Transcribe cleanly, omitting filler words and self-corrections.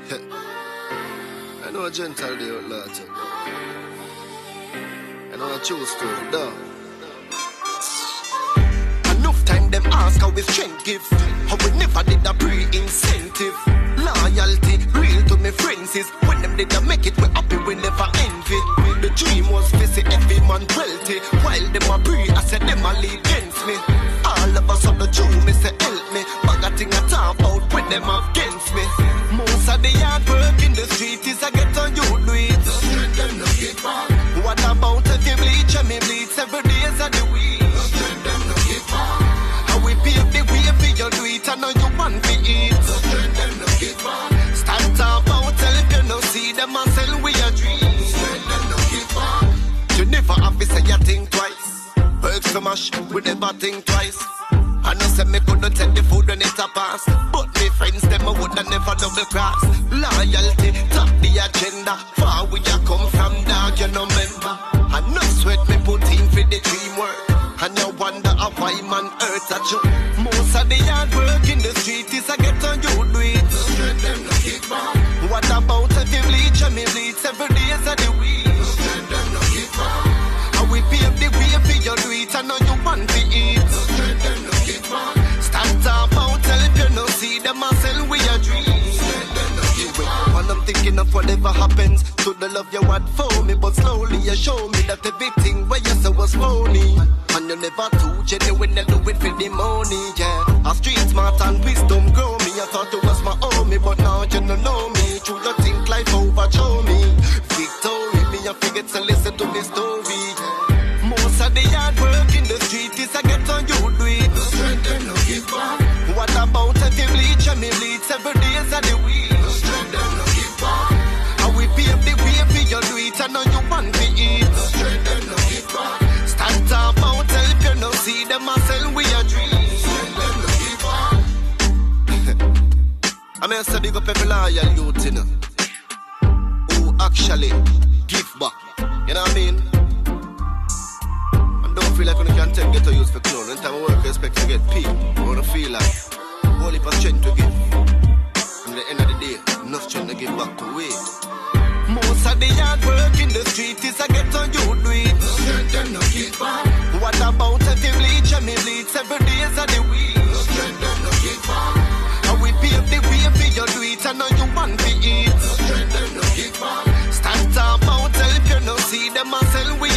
I know a gentle day out lot. I know a true story, though. Enough time them ask how we strength give. How we never did a pre-incentive. Loyalty, real to me friends is when them did a make it, we happy, we never envy. The dream was to see every man wealthy. While them a pre, I said them a lead against me. All of us on the true, me say help me. But I think I talk about when them against me. Most of the hard work in the street is I get on you do it. Them no give back. What about if you bleach and me bleach every day of the week? Them no give back. How we pave the way for you do it, I know you want to eat. Them no give back. Start talk about help you no see them and sell we a dream. Them no give back. You never have to say you think twice. Work so much, we never think twice. I know say me couldn't take the food when it a pass, but me friends them I woulda never double cross. Loyalty top the agenda. Far we a come from, dog, you no member. I no sweat me put in for the dream work, and you wonder how why man hurt at you. Most of the hard work in the street is I get on you do it. Them no kick back. What about if you bleach and me bleach every day of the week? Them no kick back. How we pave the way for you do it, I know you want to eat. Them no kick back. Start talk about help you no see them and sell we a dream. Them no kick back. When I'm thinking of whatever happens to the love you had for me, but slowly you show me that everything where you said was phony. And you never too genuine, you do it for the money, yeah. A street smart and wisdom grow me. I thought you was my homie, but now you don't know me. True, you think life overthrow me. Victory, me I forget to listen to me story. Most of the hard work in the street is I get on you do it. Them no give back. What about if you bleach and me bleach every day of the week? Them no give back. How we pave the way for you do it, I know you want to eat. Them no give back. Start talk about help you no see them and sell we a dream. Them no give back. I mean I say big up every loyal youth, you know, who actually give back. You know what I mean? Don't feel like when you can take get to use for clone. When time of work, you expect to get paid. You wanna feel like whole heap of strength to give. And at the end of the day, enough strength to give back to wait. Most of the hard work in the street is I get on you do it. Them no give back. What about if you bleach and me bleach every day of the week? Them no give back. How we pave the way for you do it, I know you want to eat. Them no give back. Start talk about help you no see them and sell we